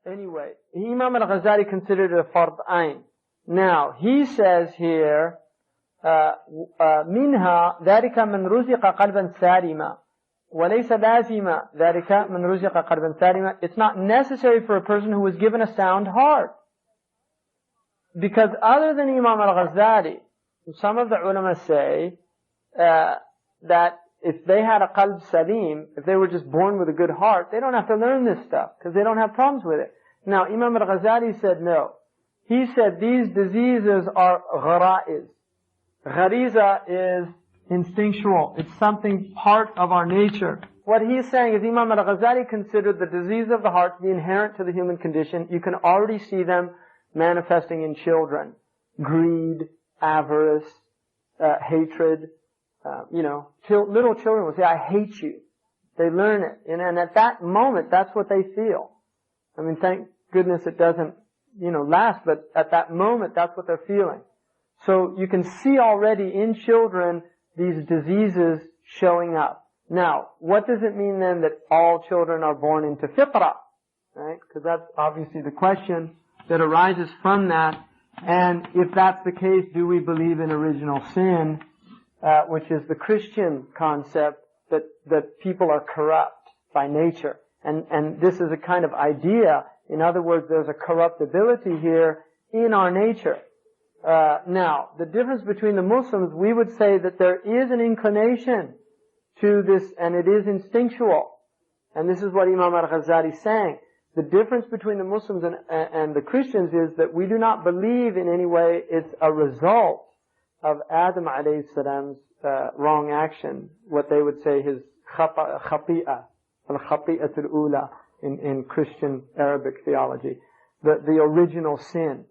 Anyway, Imam al-Ghazali considered it a fard ayn. Now, he says here, منها ذلك من رزق قلبا سالما وليس لازم ذلك من رزق قلبا سالما. It's not necessary for a person who was given a sound heart. Because other than Imam al-Ghazali, some of the ulama say that if they had a qalb salim, if they were just born with a good heart, they don't have to learn this stuff because they don't have problems with it. Now, Imam al-Ghazali said no. He said these diseases are ghara'iz. Ghariza is instinctual. It's something part of our nature. What he's saying is Imam al-Ghazali considered the disease of the heart to be inherent to the human condition. You can already see them manifesting in children. Greed, avarice, hatred. Little children will say, I hate you. They learn it. And at that moment, that's what they feel. I mean, thank goodness it doesn't, last, but at that moment, that's what they're feeling. So you can see already in children these diseases showing up. Now, what does it mean then that all children are born into fitrah? Right? Because that's obviously the question that arises from that. And if that's the case, do we believe in original sin, which is the Christian concept that people are corrupt by nature? And this is a kind of idea. In other words, there's a corruptibility here in our nature. Now, the difference between the Muslims, we would say that there is an inclination to this, and it is instinctual. And this is what Imam al-Ghazali is saying. The difference between the Muslims and the Christians is that we do not believe in any way it's a result of Adam alayhi salam's wrong action, what they would say his khati'ah, al-khati'at al-ula in Christian Arabic theology, the original sin.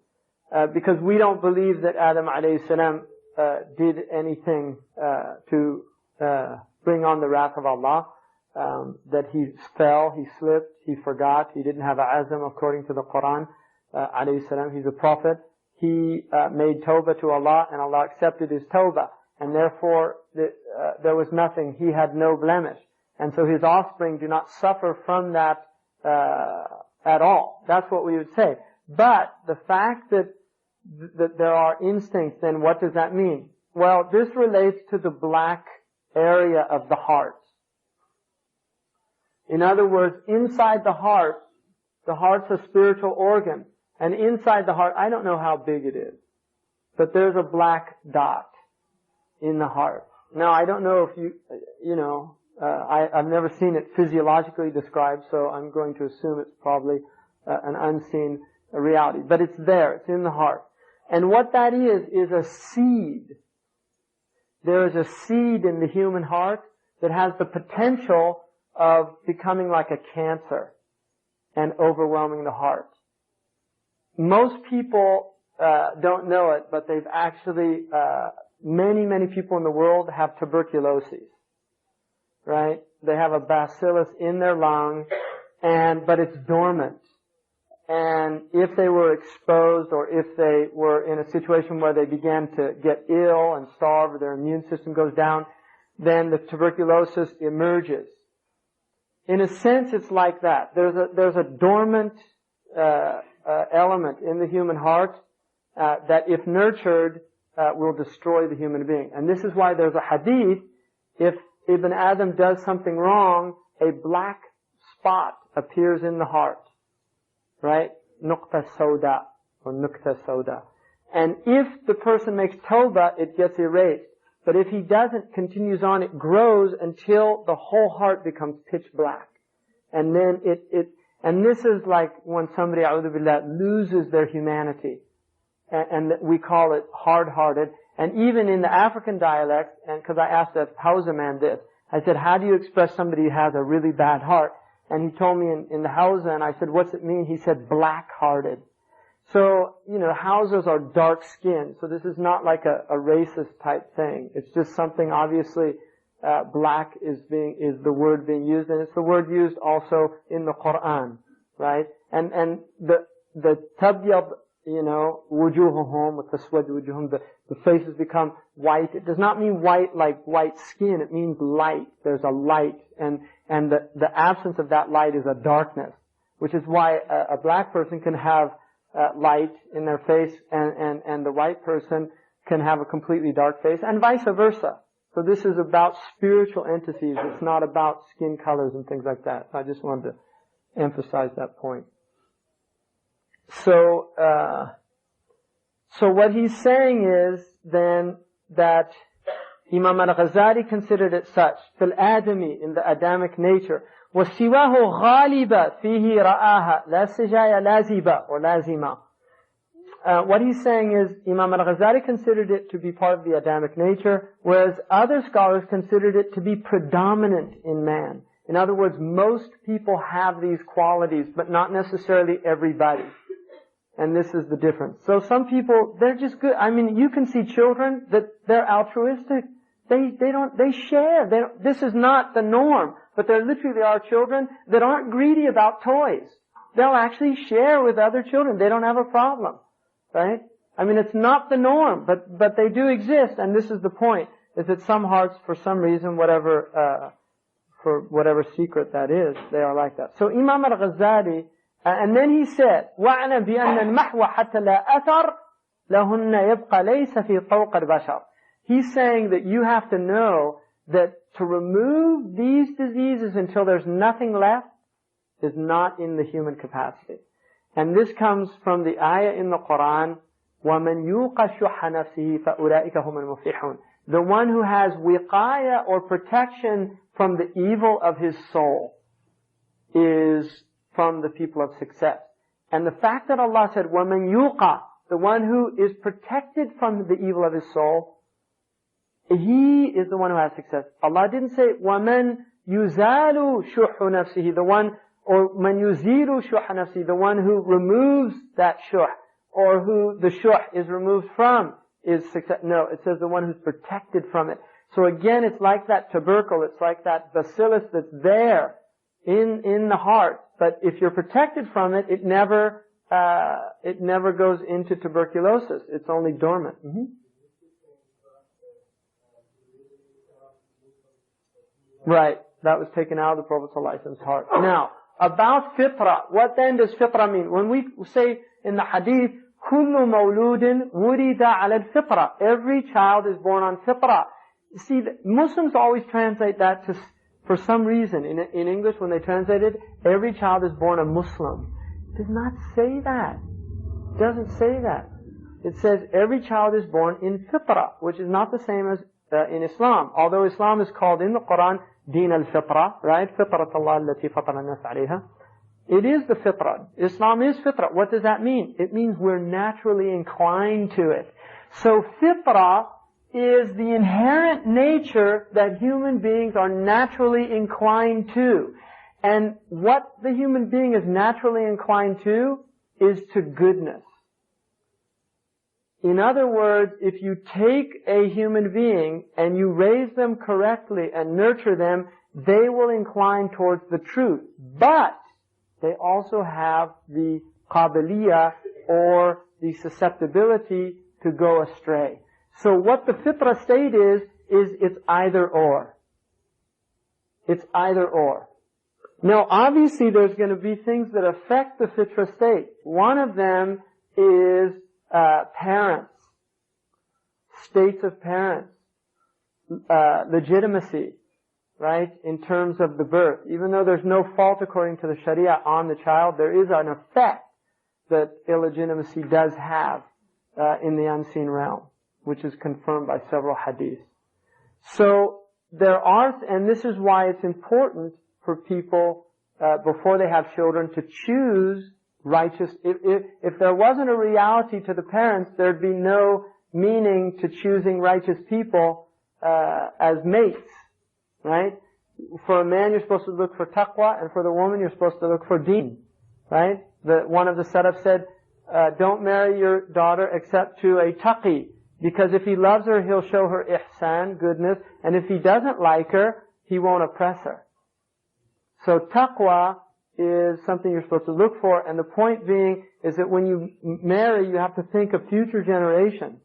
Because we don't believe that Adam alayhi salam did anything to bring on the wrath of Allah, that he fell, he slipped, he forgot, he didn't have a azam according to the Quran, alayhi salam, he's a prophet. He made tawbah to Allah and Allah accepted his tawbah, and therefore there was nothing, he had no blemish. And so his offspring do not suffer from that at all. That's what we would say. But the fact that there are instincts, then what does that mean? Well, this relates to the black area of the heart. In other words, inside the heart's a spiritual organ. And inside the heart, I don't know how big it is, but there's a black dot in the heart. Now, I don't know if I've never seen it physiologically described, so I'm going to assume it's probably an unseen reality. But it's there, it's in the heart. And what that is a seed. There is a seed in the human heart that has the potential of becoming like a cancer and overwhelming the heart. Most people don't know it, but they've actually, many people in the world have tuberculosis. Right? They have a bacillus in their lung, but it's dormant. And if they were exposed or if they were in a situation where they began to get ill and starve or their immune system goes down, then the tuberculosis emerges. In a sense, it's like that. There's a dormant element in the human heart that, if nurtured, will destroy the human being. And this is why there's a hadith: if Ibn Adam does something wrong, a black spot appears in the heart. Right? Nuqta sauda or nukta sauda. And if the person makes tawbah, it gets erased. But if he doesn't, continues on, it grows until the whole heart becomes pitch black. And then and this is like when somebody, a'udhu billah, loses their humanity. And we call it hard-hearted. And even in the African dialect, and because I asked a Hausa man this, I said, how do you express somebody who has a really bad heart? And he told me in the Hausa, and I said, what's it mean? He said, black-hearted. So, Hausas are dark-skinned, so this is not like a racist type thing. It's just something, obviously, black is the word being used, and it's the word used also in the Quran, right? And the tabyab, wujuhuhum, with the taswad wujuhum, the faces become white. It does not mean white like white skin, it means light. There's a light, and the absence of that light is a darkness. which is why a black person can have light in their face and the white person can have a completely dark face, and vice versa. So this is about spiritual entities. It's not about skin colors and things like that. I just wanted to emphasize that point. So what he's saying is then that Imam al-Ghazali considered it such, fil adami, in the Adamic nature, وَسِوَاهُ غَالِبًا فِيهِ رَآهَا لَا سِجَايَ لَازِبًا or لَازِمًا. What he's saying is Imam al-Ghazali considered it to be part of the Adamic nature, whereas other scholars considered it to be predominant in man. In other words, most people have these qualities, but not necessarily everybody. And this is the difference. So some people, they're just good. I mean, you can see children that they're altruistic. They share. This is not the norm, but there literally are children that aren't greedy about toys. They'll actually share with other children. They don't have a problem. Right? I mean, it's not the norm, but they do exist, and this is the point, is that some hearts, for some reason, for whatever secret that is, they are like that. So Imam al-Ghazali, and then he said, وَعْنَ بِأَنَّ الْمَحْوَ حَتَّى لَا أَثَرْ لَهُنَّ يَبْقَى لَيْسَ فِي طَوْقَ الْبَشَرِ. He's saying that you have to know that to remove these diseases until there's nothing left is not in the human capacity. And this comes from the ayah in the Quran, وَمَنْ يُوقَ شُحَّ نَفْسِهِ فَأُولَٰئِكَ هُمُ الْمُفْلِحُونَ. The one who has wiqaya or protection from the evil of his soul is from the people of success. And the fact that Allah said, وَمَنْ يُوقَ, the one who is protected from the evil of his soul, he is the one who has success. Allah didn't say, وَمَنْ يُزَالُ شُحُّ نَفْسِهِ, the one, or man yuzilu shuh nafsi, the one who removes that shuh, or who the shuh is removed from, is success. No, it says the one who's protected from it. So again, it's like that tubercle, it's like that bacillus that's there in the heart. But if you're protected from it, it never goes into tuberculosis. It's only dormant. Mm-hmm. Right. That was taken out of the Prophet's heart. Now, about fitra, what then does fitra mean? When we say in the hadith, كُلُّ مَوْلُودٍ وُلِدَ عَلَى الْفِطْرَةِ, every child is born on fitra. See, Muslims always translate that for some reason. In English, when they translate it, every child is born a Muslim. It does not say that. It doesn't say that. It says every child is born in fitra, which is not the same as in Islam. Although Islam is called in the Quran Deen al-Fitra, right? Fitrat Allah allati fatara an-nas alayha. It is the fitra. Islam is fitra. What does that mean? It means we're naturally inclined to it. So fitra is the inherent nature that human beings are naturally inclined to. And what the human being is naturally inclined to is to goodness. In other words, if you take a human being and you raise them correctly and nurture them, they will incline towards the truth. But they also have the qabiliyah, or the susceptibility to go astray. So what the fitra state is it's either or. It's either or. Now obviously there's going to be things that affect the fitra state. One of them is parents, states of parents, legitimacy, right, in terms of the birth. Even though there's no fault according to the Sharia on the child, there is an effect that illegitimacy does have in the unseen realm, which is confirmed by several hadiths. So there are, and this is why it's important for people before they have children to choose righteous. If there wasn't a reality to the parents, there'd be no meaning to choosing righteous people as mates, right? For a man, you're supposed to look for taqwa, and for the woman, you're supposed to look for deen, right? One of the salaf said, don't marry your daughter except to a taqi, because if he loves her, he'll show her ihsan, goodness, and if he doesn't like her, he won't oppress her. So taqwa is something you're supposed to look for, and the point being is that when you marry, you have to think of future generations.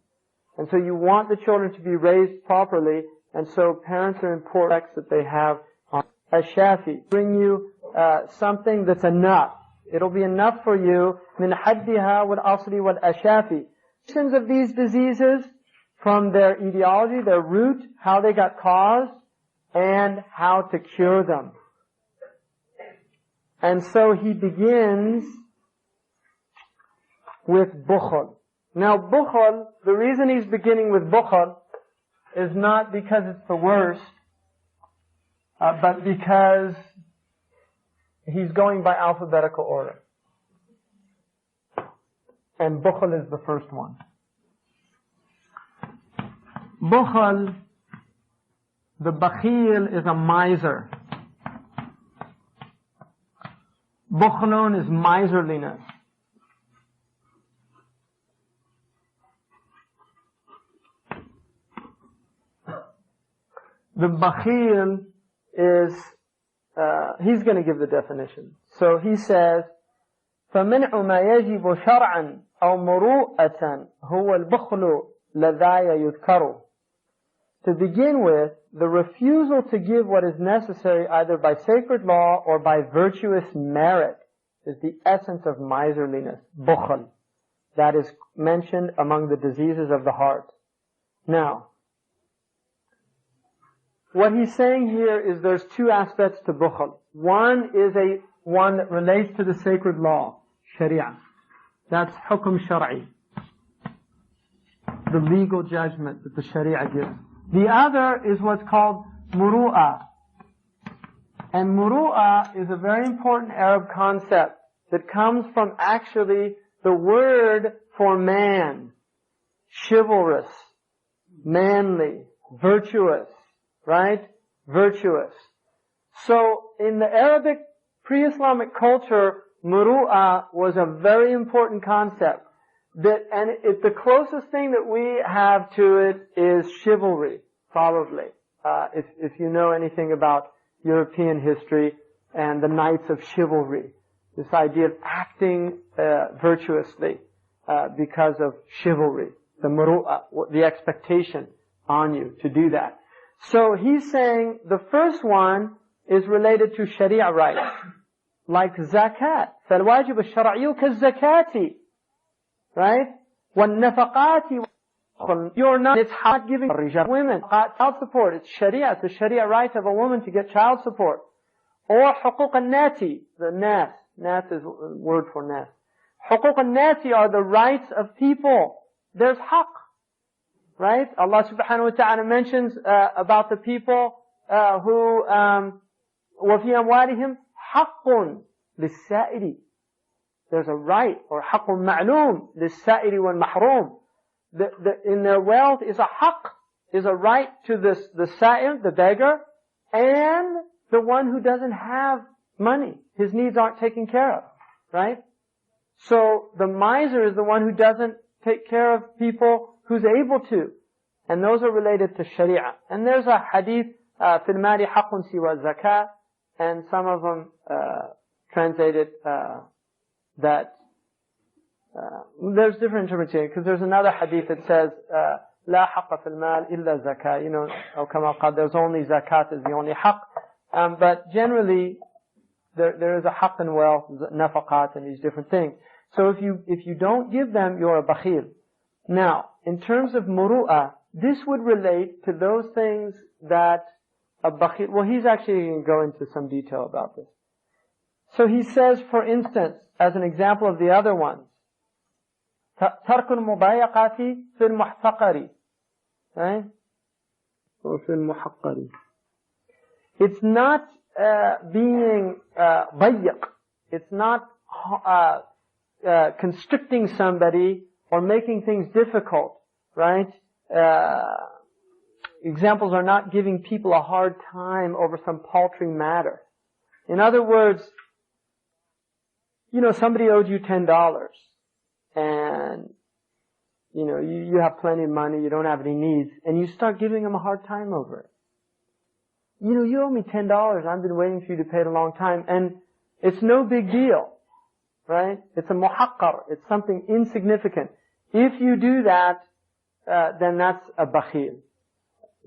And so you want the children to be raised properly, and so parents are important that they have on Ash-Shafi. Bring you something that's enough. It'll be enough for you. من حدها والأصل والأشافي. Of these diseases from their etiology, their root, how they got caused, and how to cure them. And so he begins with bukhl. Now bukhl, the reason he's beginning with bukhl is not because it's the worst, but because he's going by alphabetical order. And bukhl is the first one. Bukhl, the bakhil is a miser. Bukhlun is miserliness. The bakhil is, he's going to give the definition. So he says, فَمِنْعُ مَا يَجِبُ شَرْعًا أَوْ مُرُوءَةً هُوَ الْبُخْلُ لَذَايَ يُذْكَرُ. To begin with, the refusal to give what is necessary either by sacred law or by virtuous merit is the essence of miserliness, bukhl. That is mentioned among the diseases of the heart. Now, what he's saying here is there's two aspects to bukhl. One is one that relates to the sacred law, sharia. That's hukm shar'i, the legal judgment that the sharia gives. The other is what's called muru'ah. And muru'ah is a very important Arab concept that comes from actually the word for man. Chivalrous, manly, virtuous, right? Virtuous. So in the Arabic pre-Islamic culture, muru'ah was a very important concept. The closest thing that we have to it is chivalry, probably. If you know anything about European history and the knights of chivalry. This idea of acting virtuously because of chivalry. The muru'ah, the expectation on you to do that. So he's saying the first one is related to sharia rights. Like zakat. فَالْوَاجِبُ الشَّرْعِيُّ كَالزَّكَاةِ. Right? وَالنَّفَقَاتِ. You're not, it's not giving women child support. It's sharia. It's the sharia right of a woman to get child support. Or حقوق الناس. The nas. Nas is a word for nas. حقوق الناس are the rights of people. There's haqq. Right? Allah subhanahu wa ta'ala mentions about the people who وَفِي أَمْوَالِهِمْ حَقٌّ لِلسَّائِلِ. There's a right, or حَقٌّ مَعْلُومٌ لِلسَّائِلِ وَالْمَحْرُومِ. In their wealth is a haqq, is a right to the sa'il, the beggar, and the one who doesn't have money. His needs aren't taken care of. Right? So the miser is the one who doesn't take care of people who's able to. And those are related to sharia. And there's a hadith, فِي الْمَالِ حَقٌّ سِوَى الزَّكَاةِ, and some of them translated that there's different interpretations, because there's another hadith that says لا حق في المال إلا زكاة. You know, أو كما قال, there's only zakat is the only haqq. But generally, there is a haqq in wealth, nafaqat, and these different things. So if you don't give them, you're a bakhil. Now, in terms of muru'ah, this would relate to those things that a bakhil, well, he's actually going to go into some detail about this. So he says, for instance, as an example of the other ones, تَرْكُ الْمُضَايَقَاتِ فِي الْمُحْتَقَرِ. Right? Or فِي الْمُحَقَّرِ. It's not being ضيق. It's not constricting somebody or making things difficult. Right? Examples are not giving people a hard time over some paltry matter. In other words, somebody owed you $10 and, you have plenty of money, you don't have any needs, and you start giving them a hard time over it. You owe me $10, I've been waiting for you to pay it a long time, and it's no big deal. Right? It's a muhaqqar. It's something insignificant. If you do that, then that's a bakhil.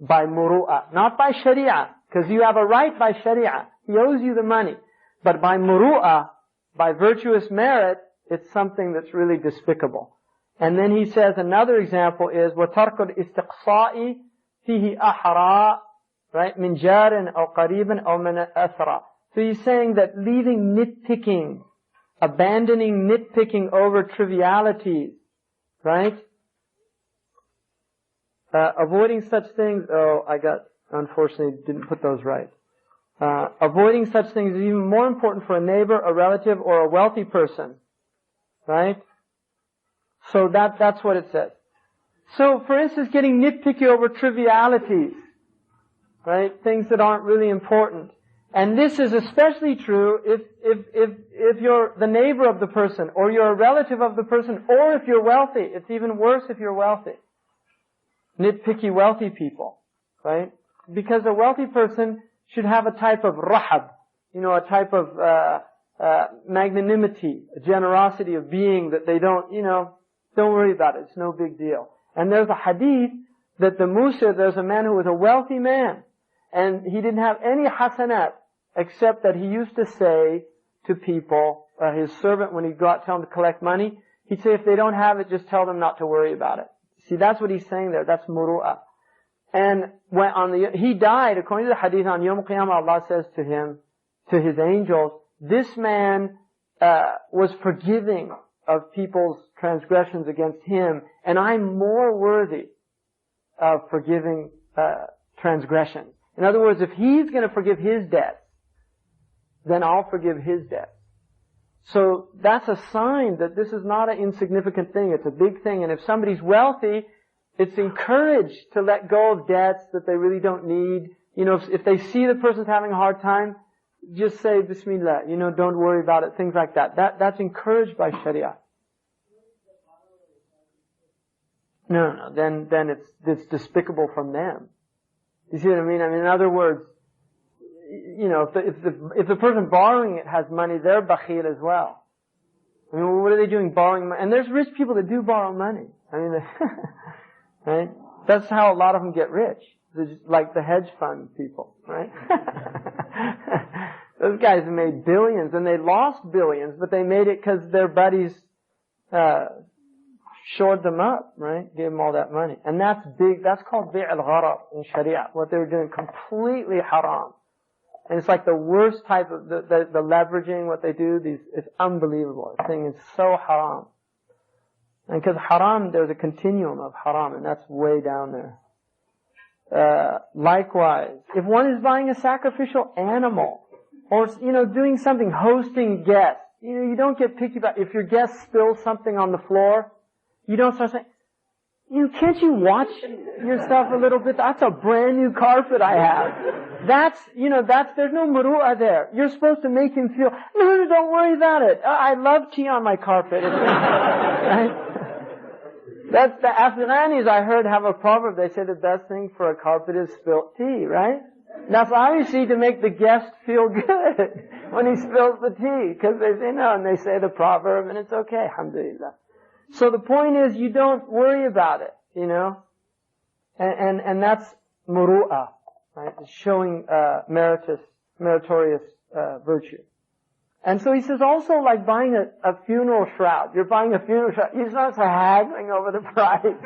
By muru'ah. Not by sharia. Because you have a right by sharia. He owes you the money. But by muru'ah, by virtuous merit, it's something that's really despicable. And then he says another example is وَتَرْكُ الْإِسْتِقْصَاءِ فِيهِ أَحْرَى, right? مِنْ جَارٍ أَوْ قَرِيبٍ أَوْ مِنْ أَثْرَى. So he's saying that leaving nitpicking, abandoning nitpicking over trivialities, right? Avoiding such things, unfortunately didn't put those right. Avoiding such things is even more important for a neighbor, a relative, or a wealthy person. Right? So that's what it says. So, for instance, getting nitpicky over trivialities. Right? Things that aren't really important. And this is especially true if you're the neighbor of the person, or you're a relative of the person, or if you're wealthy. It's even worse if you're wealthy. Nitpicky wealthy people. Right? Because a wealthy person should have a type of rahab, a type of magnanimity, a generosity of being that they don't worry about it. It's no big deal. And there's a hadith that there's a man who was a wealthy man, and he didn't have any hasanat, except that he used to say to people, his servant, when he'd go out, tell him to collect money, he'd say, if they don't have it, just tell them not to worry about it. See, that's what he's saying there. That's muru'ah. And he died, according to the hadith, on Yom Qiyamah, Allah says to him, to his angels, this man was forgiving of people's transgressions against him, and I'm more worthy of forgiving transgression. In other words, if he's going to forgive his debt, then I'll forgive his debt. So that's a sign that this is not an insignificant thing. It's a big thing. And if somebody's wealthy, it's encouraged to let go of debts that they really don't need. If they see the person's having a hard time, just say Bismillah. Don't worry about it. Things like that. That's encouraged by Sharia. No. Then it's despicable from them. You see what I mean? In other words, if the person borrowing it has money, they're bakhil as well. What are they doing borrowing money? And there's rich people that do borrow money. Right? That's how a lot of them get rich. They're just like the hedge fund people, right? Those guys have made billions, and they lost billions, but they made it because their buddies shored them up, right? Gave them all that money. And that's big. That's called bi' al-gharar in Sharia. What they were doing, completely haram. And it's like the worst type of the leveraging, what they do. It's unbelievable. The thing is so haram. And because haram, there's a continuum of haram, and that's way down there. Likewise, if one is buying a sacrificial animal, or, doing something, hosting guests, you don't get picky about, if your guest spills something on the floor, you don't start saying, can't you watch yourself a little bit? That's a brand new carpet I have. There's no muru'ah there. You're supposed to make him feel, no, don't worry about it. I love tea on my carpet. Right? That's the Afghanis, I heard, have a proverb. They say the best thing for a carpet is spilt tea, right? That's obviously to make the guest feel good when he spills the tea, because they say no, and they say the proverb, and it's okay, alhamdulillah. So the point is, you don't worry about it, and that's muru'ah, right? It's showing meritorious virtue. And so he says also, like buying a funeral shroud. You're buying a funeral shroud. You're not haggling over the price.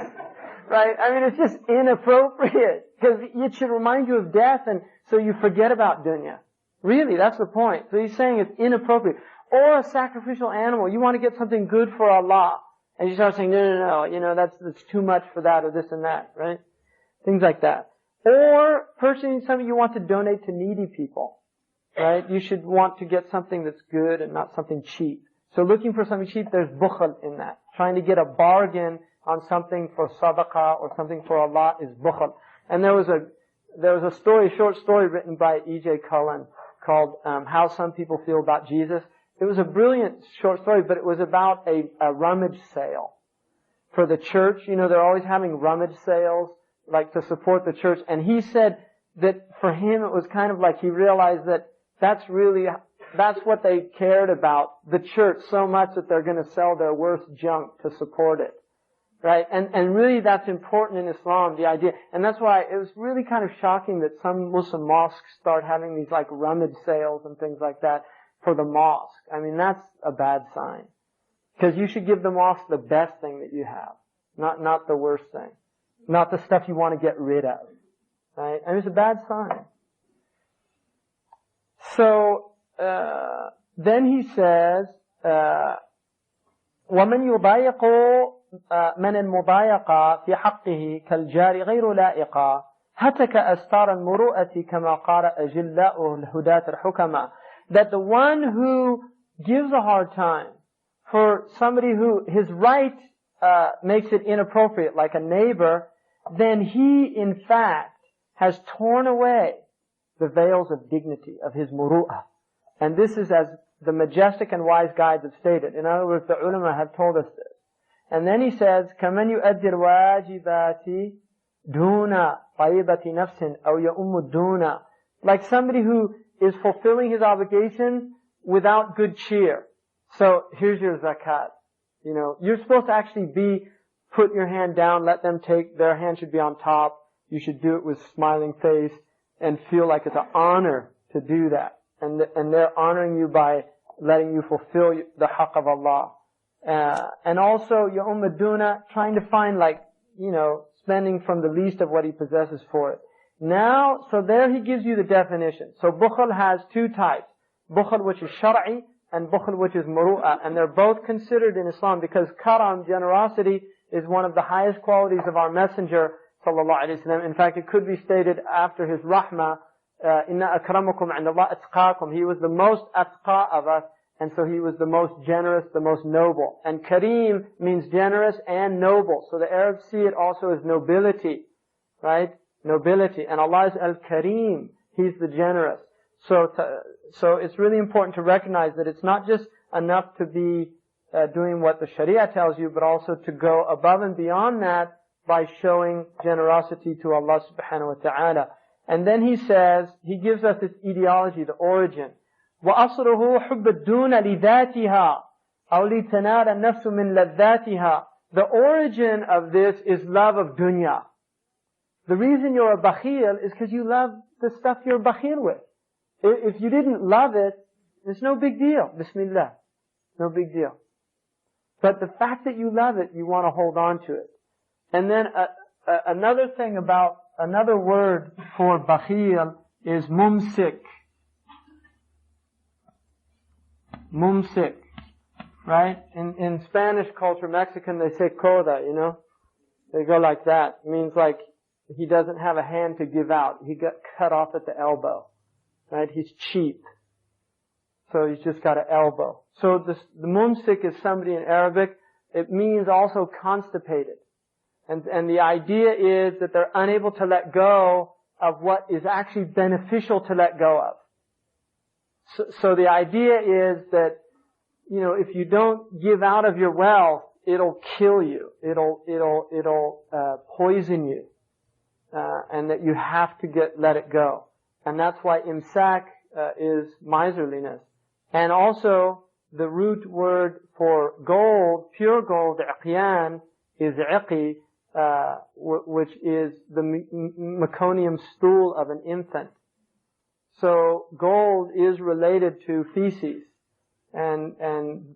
Right? It's just inappropriate. Because it should remind you of death, and so you forget about dunya. Really, that's the point. So he's saying it's inappropriate. Or a sacrificial animal. You want to get something good for Allah. And you start saying, no, that's too much for that, or this and that, right? Things like that. Or purchasing something you want to donate to needy people. Right? You should want to get something that's good and not something cheap. So looking for something cheap, there's bukhl in that. Trying to get a bargain on something for sadaqah or something for Allah is bukhl. And there was a short story written by E.J. Cullen called How Some People Feel About Jesus. It was a brilliant short story, but it was about a rummage sale for the church. They're always having rummage sales, like to support the church. And he said that for him it was kind of like he realized that that's what they cared about, the church, so much that they're going to sell their worst junk to support it. Right? And really that's important in Islam, the idea. And that's why it was really kind of shocking that some Muslim mosques start having these like rummage sales and things like that. for the mosque. I mean, that's a bad sign. Because you should give the mosque the best thing that you have, not the worst thing. Not the stuff you want to get rid of. Right? And it's a bad sign. So, then he says, وَمَنْ يُضَايِقُ مَنْ الْمُضَايَقَ فِي حَقِّهِ كَالْجَارِ غَيْرُ لَائِقَ هَتَكَ أَسْتَارَ الْمُرُؤَةِ كَمَا قَالَ أَجِلَّاؤُهُ الْهُدَاةِ الْحُكَمَةِ. That the one who gives a hard time for somebody who his right makes it inappropriate, like a neighbor, then he in fact has torn away the veils of dignity of his muru'ah. And this is as the majestic and wise guides have stated. In other words, the ulama have told us this. And then he says, كَمَنْ يُؤَدِّ الْوَاجِبَاتِ دُونَ طَيِّبَةِ نَفْسٍ أَوْ يَؤُمُّ الدُّونَ. Like somebody who is fulfilling his obligations without good cheer. So here's your zakat. You know, you're supposed to actually put your hand down, let them take, their hand should be on top. You should do it with smiling face and feel like it's an honor to do that. And they're honoring you by letting you fulfill the haqq of Allah. And also, Maduna, trying to find spending from the least of what he possesses for it. Now, so there he gives you the definition. So bukhl has two types. Bukhl which is shar'i and bukhl which is muru'ah. And they're both considered in Islam because karam, generosity, is one of the highest qualities of our Messenger sallallahu alaihi wasallam. In fact, it could be stated after his rahmah, inna akramakum 'inda Allah atqakum. He was the most atqa of us, and so he was the most generous, the most noble. And kareem means generous and noble. So the Arabs see it also as nobility, right? Nobility. And Allah is al-kareem. He's the generous. So it's really important to recognize that it's not just enough to be doing what the Sharia tells you, but also to go above and beyond that by showing generosity to Allah subhanahu wa ta'ala. And then he says, he gives us this etiology, the origin. وَأَصْرُهُ حُبَّ الدُّونَ لِذَاتِهَا أَوْ لِتَنَالَ النَّفْسُ مِنْ لَذَّاتِهَا. The origin of this is love of dunya. The reason you're a bakhil is because you love the stuff you're bakhil with. If you didn't love it, it's no big deal. Bismillah. No big deal. But the fact that you love it, you want to hold on to it. And then another thing about, another word for bakhil is mumsik. Mumsik. Right? In Spanish culture, Mexican, they say coda, you know? They go like that. It means like he doesn't have a hand to give out. He got cut off at the elbow. Right? He's cheap. So he's just got an elbow. So the mumsik is somebody in Arabic. It means also constipated. And the idea is that they're unable to let go of what is actually beneficial to let go of. So the idea is that, you know, if you don't give out of your wealth, it'll kill you. It'll poison you. And that you have to let it go. And that's why imsak is miserliness. And also, the root word for gold, pure gold, iqyan, is iqi, which is the meconium stool of an infant. So gold is related to feces, and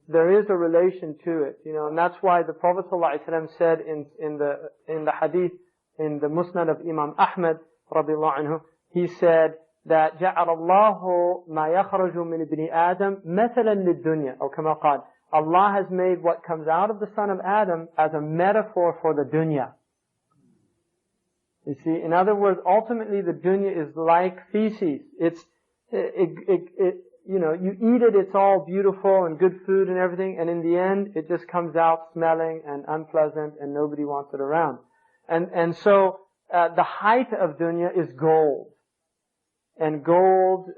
there is a relation to it, you know, and that's why the Prophet ﷺ said in the hadith in the Musnad of Imam Ahmad radiyallahu anhu, he said that جعل الله ما يخرج من ابن آدم مثلا للدنيا, or كما قال, Allah has made what comes out of the son of Adam as a metaphor for the dunya. You see, in other words, ultimately the dunya is like feces. You know, you eat it, it's all beautiful and good food and everything, and in the end, it just comes out smelling and unpleasant and nobody wants it around. And so, the height of dunya is gold. And gold,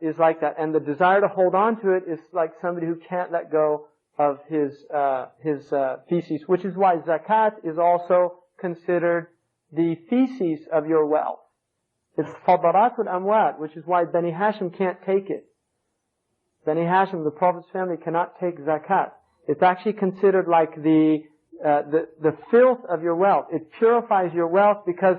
is like that. And the desire to hold on to it is like somebody who can't let go of his feces, which is why zakat is also considered the feces of your wealth. It's fadaratul amwal, which is why Bani Hashim can't take it. Bani Hashim, the Prophet's family, cannot take zakat. It's actually considered like the filth of your wealth. It purifies your wealth because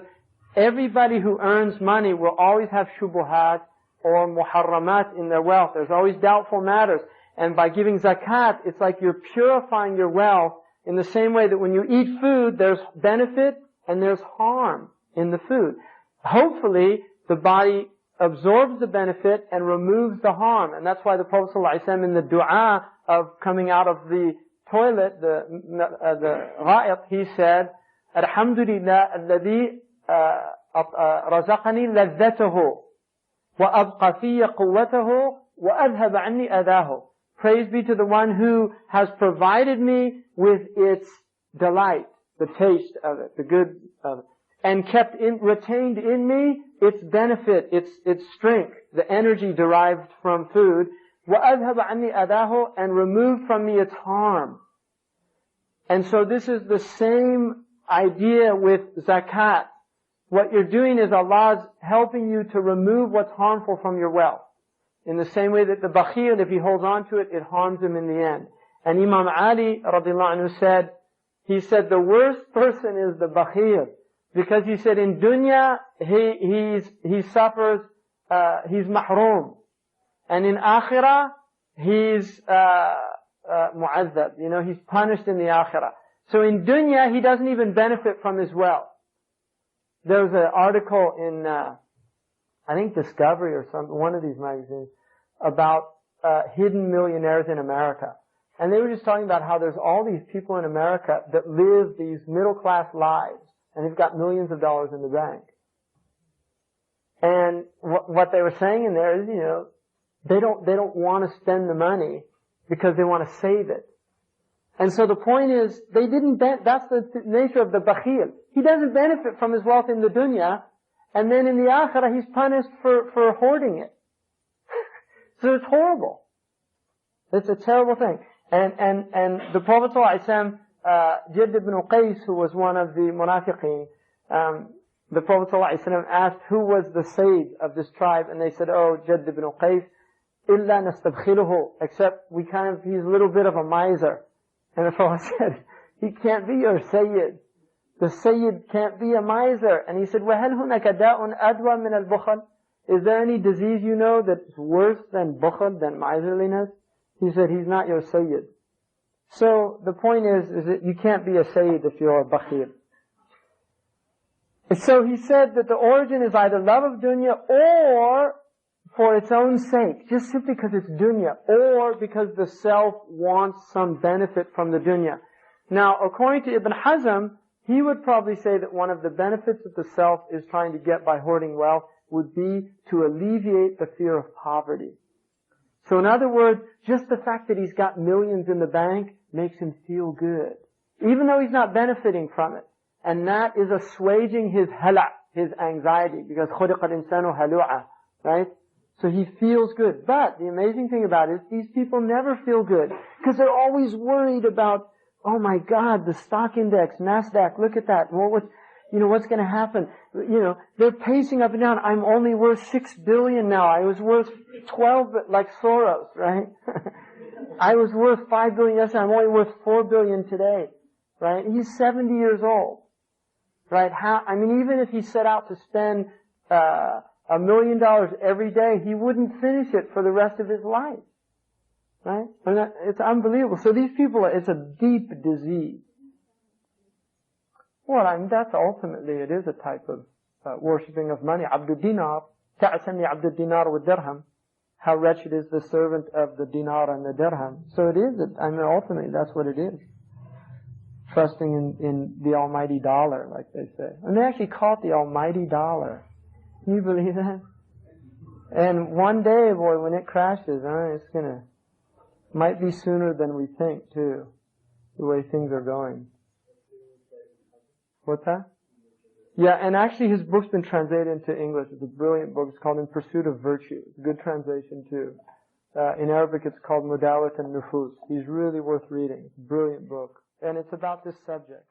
everybody who earns money will always have shubuhat or muharramat in their wealth. There's always doubtful matters. And by giving zakat, it's like you're purifying your wealth in the same way that when you eat food, there's benefit and there's harm in the food. Hopefully, the body absorbs the benefit and removes the harm. And that's why the Prophet ﷺ in the dua of coming out of the toilet, the gha'it, he said, Alhamdulillah alladhi razaqani lazzatahu wa abqa fiyya quwwatahu wa adhhaba anni adahu. Praise be to the one who has provided me with its delight, the taste of it, the good of it, and retained in me its benefit, its strength, the energy derived from food, وَأَذْهَبَ عَنِّي أَذَاهُ, and removed from me its harm. And so this is the same idea with zakat. What you're doing is Allah's helping you to remove what's harmful from your wealth. In the same way that the bakhil, if he holds on to it, it harms him in the end. And Imam Ali radiallahu anhu said, the worst person is the bakhil. Because he said in dunya, he suffers, he's mahroom. And in akhirah, he's mu'azzab. He's punished in the akhirah. So in dunya, he doesn't even benefit from his wealth. There was an article in, I think Discovery or one of these magazines, about hidden millionaires in America. And they were just talking about how there's all these people in America that live these middle-class lives. And they've got millions of dollars in the bank. And what they were saying in there is, they don't want to spend the money because they want to save it. And so the point is, that's the nature of the bakhil. He doesn't benefit from his wealth in the dunya, and then in the akhirah he's punished for hoarding it. So it's horrible. It's a terrible thing. And the Prophet ﷺ, Jadd ibn Qais, who was one of the munafiqeen, the Prophet ﷺ asked who was the Sayyid of this tribe, and they said, oh, Jadd ibn Qais, illa nastabkhiluhu, except he's a little bit of a miser. And the Prophet said, he can't be your Sayyid. The Sayyid can't be a miser. And he said, وَهَلْ هُنَكَ دَاءٌ أَدْوَى مِنَ الْبُخَلِ? Is there any disease that's worse than bukhl, than miserliness? He said, he's not your Sayyid. So the point is that you can't be a Sayyid if you're a bakhil. And so he said that the origin is either love of dunya or for its own sake, just simply because it's dunya, or because the self wants some benefit from the dunya. Now, according to Ibn Hazm, he would probably say that one of the benefits that the self is trying to get by hoarding wealth would be to alleviate the fear of poverty. So in other words, just the fact that he's got millions in the bank makes him feel good, even though he's not benefiting from it. And that is assuaging his hala', his anxiety, because خُلِقَ الْإِنسَانُ هَلُوعًا, right? So he feels good. But the amazing thing about it is these people never feel good, because they're always worried about, oh my God, the stock index, NASDAQ, look at that. Well, what's going to happen? They're pacing up and down. I'm only worth 6 billion now. I was worth 12, like Soros, right? I was worth 5 billion yesterday. I'm only worth 4 billion today, right? He's 70 years old, right? Even if he set out to spend, $1 million every day, he wouldn't finish it for the rest of his life, right? It's unbelievable. So these people, it's a deep disease. Well, that's ultimately, it is a type of worshipping of money. Abdul Dinar, ta'asani Abdul Dinar with dirham. How wretched is the servant of the dinar and the dirham. So it is, ultimately that's what it is. Trusting in the almighty dollar, like they say. And they actually call it the almighty dollar. Can you believe that? And one day, boy, when it crashes, might be sooner than we think too, the way things are going. What's that? Yeah, and actually his book's been translated into English. It's a brilliant book. It's called In Pursuit of Virtue. It's a good translation too. In Arabic it's called Mudawat al-Nufus. He's really worth reading. It's a brilliant book. And it's about this subject.